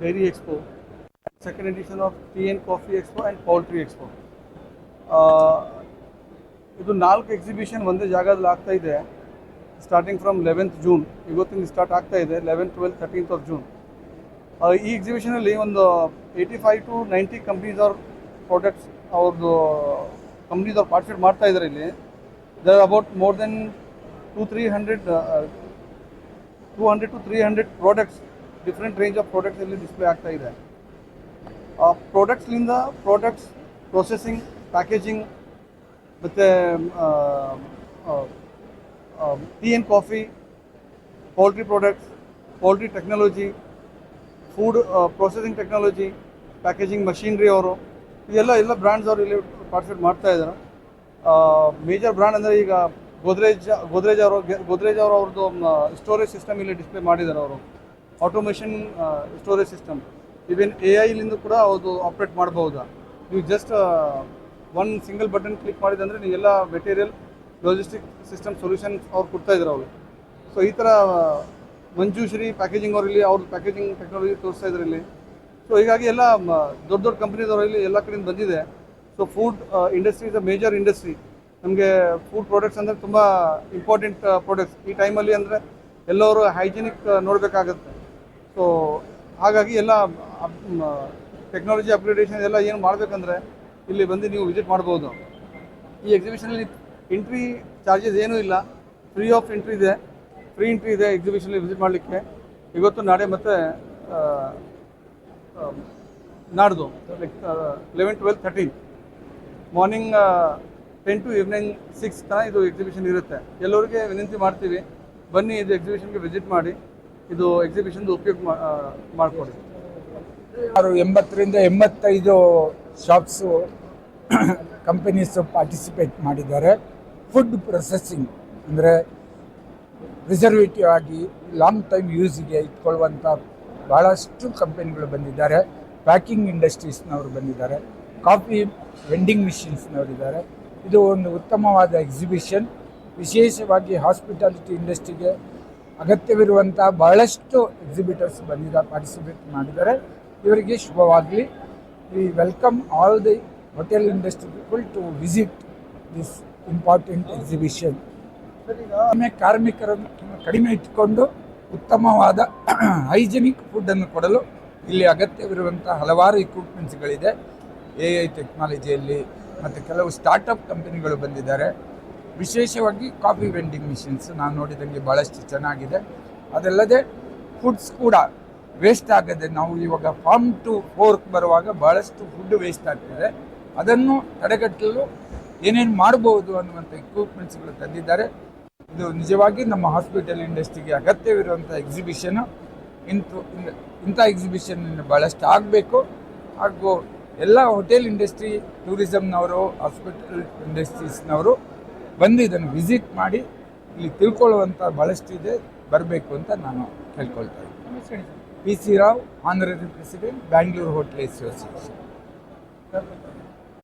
Dairy Expo, second edition of Tea and Coffee Expo and Poultry Expo. ಇದು 4 exhibition ಒಂದೇ ಜಾಗದಲ್ಲಿ ಆಗ್ತಾ ಇದೆ. ಸ್ಟಾರ್ಟಿಂಗ್ ಫ್ರಮ್ 11th ಜೂನ್, ಇವತ್ತಿಂದ ಸ್ಟಾರ್ಟ್ ಆಗ್ತಾ ಇದೆ. 11th, 12th, 13th of June. ಈ ಎಕ್ಸಿಬಿಷನಲ್ಲಿ ಒಂದು 85 to 90 ಕಂಪ್ನೀಸ್ ಅವ್ರ ಪ್ರಾಡಕ್ಟ್ಸ್ ಅವ್ರದ್ದು ಕಂಪ್ನೀಸ್ ಅವ್ರು ಪಾರ್ಟಿಸಿಪೇಟ್ ಮಾಡ್ತಾ ಇದ್ದಾರೆ. ಇಲ್ಲಿ there about more than 200 to 300 products, different range of products ಇಲ್ಲಿ ಡಿಸ್ಪ್ಲೇ ಆಗ್ತಾ ಇದೆ. ಪ್ರಾಡಕ್ಟ್ಸ್ಲಿಂದ ಪ್ರಾಡಕ್ಟ್ಸ್ ಪ್ರೊಸೆಸಿಂಗ್, ಪ್ಯಾಕೇಜಿಂಗ್, ಮತ್ತು tea and coffee, poultry products, poultry technology, food processing technology, packaging machinery ಅವರು ಎಲ್ಲ ಬ್ರ್ಯಾಂಡ್ಸ್ ಅವರು ಇಲ್ಲಿ ಪಾರ್ಟಿಸಿಪೇಟ್ ಮಾಡ್ತಾ ಇದ್ದಾರೆ. ಮೇಜರ್ ಬ್ರ್ಯಾಂಡ್ ಅಂದರೆ ಈಗ ಗೋದ್ರೇಜ್ ಅವರು ಅವ್ರದ್ದು ಸ್ಟೋರೇಜ್ ಸಿಸ್ಟಮ್ ಇಲ್ಲಿ ಡಿಸ್ಪ್ಲೇ ಮಾಡಿದ್ದಾರೆ. ಅವರು automation storage system, even AI ಕೂಡ ಅದು ಆಪ್ರೇಟ್ ಮಾಡ್ಬೋದು. ನೀವು just one single button click ಮಾಡಿದಂದರೆ ನೀವೆಲ್ಲ ಮೆಟೀರಿಯಲ್ ಲಾಜಿಸ್ಟಿಕ್ ಸಿಸ್ಟಮ್ ಸೊಲ್ಯೂಷನ್ಸ್ ಅವ್ರು ಕೊಡ್ತಾ ಇದ್ದಾರೆ ಅವರು. ಸೊ ಈ ಥರ ಮಂಜುಶ್ರೀ ಪ್ಯಾಕೇಜಿಂಗ್ ಅವರು ಇಲ್ಲಿ ಅವ್ರ ಪ್ಯಾಕೇಜಿಂಗ್ ಟೆಕ್ನಾಲಜಿ ತೋರಿಸ್ತಾ ಇದ್ದಾರೆ ಇಲ್ಲಿ. ಸೊ ಹೀಗಾಗಿ ಎಲ್ಲ ದೊಡ್ಡ ಕಂಪ್ನೀದವರು ಇಲ್ಲಿ ಎಲ್ಲ ಕಡೆಯಿಂದ ಬಂದಿದೆ. So food industry is a major industry. ನಮಗೆ ಫುಡ್ ಪ್ರಾಡಕ್ಟ್ಸ್ ಅಂದರೆ ತುಂಬ ಇಂಪಾರ್ಟೆಂಟ್ ಪ್ರಾಡಕ್ಟ್ಸ್ ಈ ಟೈಮಲ್ಲಿ. ಅಂದರೆ ಎಲ್ಲರೂ ಹೈಜಿನಿಕ್ ನೋಡಬೇಕಾಗತ್ತೆ. ಸೊ ಹಾಗಾಗಿ ಎಲ್ಲ ಟೆಕ್ನಾಲಜಿ ಅಪ್ಗ್ರೇಡೇಷನ್ ಎಲ್ಲ ಏನು ಮಾಡಬೇಕಂದ್ರೆ ಇಲ್ಲಿ ಬಂದು ನೀವು ವಿಸಿಟ್ ಮಾಡ್ಬೋದು. ಈ ಎಕ್ಸಿಬಿಷನಲ್ಲಿ ಎಂಟ್ರಿ ಚಾರ್ಜಸ್ ಏನೂ ಇಲ್ಲ, ಫ್ರೀ ಎಂಟ್ರಿ ಇದೆ ಎಕ್ಸಿಬಿಷನಲ್ಲಿ ವಿಸಿಟ್ ಮಾಡಲಿಕ್ಕೆ. ಇವತ್ತು ನಾಳೆ ಮತ್ತು ನಾಡ್ದು 11, 12, 13 ಮಾರ್ನಿಂಗ್ 10 to evening 6 ತನಕ ಇದು ಎಕ್ಸಿಬಿಷನ್ ಇರುತ್ತೆ. ಎಲ್ಲರಿಗೆ ವಿನಂತಿ ಮಾಡ್ತೀವಿ, ಬನ್ನಿ ಇದು ಎಕ್ಸಿಬಿಷನ್ಗೆ ವಿಸಿಟ್ ಮಾಡಿ, ಇದು ಎಕ್ಸಿಬಿಷನ್ದು ಉಪಯೋಗ ಮಾಡಿಕೊಡಿ. 80ರಿಂದ 85 ಶಾಪ್ಸು ಕಂಪನೀಸು ಪಾರ್ಟಿಸಿಪೇಟ್ ಮಾಡಿದ್ದಾರೆ. ಫುಡ್ ಪ್ರೊಸೆಸಿಂಗ್ ಅಂದರೆ ಪ್ರಿಸರ್ವೇಟಿವ್ ಆಗಿ ಲಾಂಗ್ ಟೈಮ್ ಯೂಸಿಗೆ ಇಟ್ಕೊಳ್ಳುವಂಥ ಭಾಳಷ್ಟು ಕಂಪನಿಗಳು ಬಂದಿದ್ದಾರೆ. ಪ್ಯಾಕಿಂಗ್ ಇಂಡಸ್ಟ್ರೀಸ್ನವರು ಬಂದಿದ್ದಾರೆ, ಕಾಫಿ ವೆಂಡಿಂಗ್ ಮಿಷಿನ್ಸ್ನವರಿದ್ದಾರೆ. ಇದು ಒಂದು ಉತ್ತಮವಾದ ಎಕ್ಸಿಬಿಷನ್. ವಿಶೇಷವಾಗಿ ಹಾಸ್ಪಿಟಾಲಿಟಿ ಇಂಡಸ್ಟ್ರಿಗೆ ಅಗತ್ಯವಿರುವಂಥ ಬಹಳಷ್ಟು ಎಕ್ಸಿಬಿಟರ್ಸ್ ಪಾರ್ಟಿಸಿಪೇಟ್ ಮಾಡಿದ್ದಾರೆ. ಇವರಿಗೆ ಶುಭವಾಗಲಿ. We welcome all the hotel industry people to visit this important exhibition. ಕಾರ್ಮಿಕರನ್ನು ಕಡಿಮೆ ಇಟ್ಟುಕೊಂಡು ಉತ್ತಮವಾದ ಹೈಜಿನಿಕ್ ಫುಡ್ಡನ್ನು ಕೊಡಲು ಇಲ್ಲಿ ಅಗತ್ಯವಿರುವಂಥ ಹಲವಾರು ಇಕ್ವಿಪ್ಮೆಂಟ್ಸ್ಗಳಿದೆ. AI ಟೆಕ್ನಾಲಜಿಯಲ್ಲಿ ಮತ್ತು ಕೆಲವು ಸ್ಟಾರ್ಟಪ್ ಕಂಪನಿಗಳು ಬಂದಿದ್ದಾರೆ. ವಿಶೇಷವಾಗಿ ಕಾಫಿ ವೆಂಡಿಂಗ್ ಮಿಷಿನ್ಸ್ ನಾನು ನೋಡಿದಂಗೆ ಭಾಳಷ್ಟು ಚೆನ್ನಾಗಿದೆ. ಅದಲ್ಲದೆ ಫುಡ್ಸ್ ಕೂಡ ವೇಸ್ಟ್ ಆಗದೆ, ನಾವು ಇವಾಗ ಫಾರ್ಮ್ ಟು ಫೋರ್ಕ್ ಬರುವಾಗ ಭಾಳಷ್ಟು ಫುಡ್ ವೇಸ್ಟ್ ಆಗ್ತದೆ, ಅದನ್ನು ತಡೆಗಟ್ಟಲು ಏನೇನು ಮಾಡ್ಬೋದು ಅನ್ನುವಂಥ ಇಕ್ವಿಪ್ಮೆಂಟ್ಸ್ಗಳು ತಂದಿದ್ದಾರೆ. ಇದು ನಿಜವಾಗಿ ನಮ್ಮ ಹಾಸ್ಪಿಟಲ್ ಇಂಡಸ್ಟ್ರಿಗೆ ಅಗತ್ಯವಿರುವಂಥ ಎಕ್ಸಿಬಿಷನು. ಇಂಥ ಎಕ್ಸಿಬಿಷನ್ ಭಾಳಷ್ಟು ಆಗಬೇಕು. ಹಾಗೂ ಎಲ್ಲ ಹೋಟೆಲ್ ಇಂಡಸ್ಟ್ರಿ, ಟೂರಿಸಮ್ನವರು, ಹಾಸ್ಪಿಟಲ್ ಇಂಡಸ್ಟ್ರೀಸ್ನವರು ಬಂದು ಇದನ್ನು ವಿಸಿಟ್ ಮಾಡಿ ಇಲ್ಲಿ ತಿಳ್ಕೊಳ್ಳುವಂಥ ಭಾಳಷ್ಟು ಇದೆ, ಬರಬೇಕು ಅಂತ ನಾನು ಕೇಳ್ಕೊಳ್ತಾ ಇದ್ದೀನಿ. PC Rao, honorary president, Bangalore hotel association.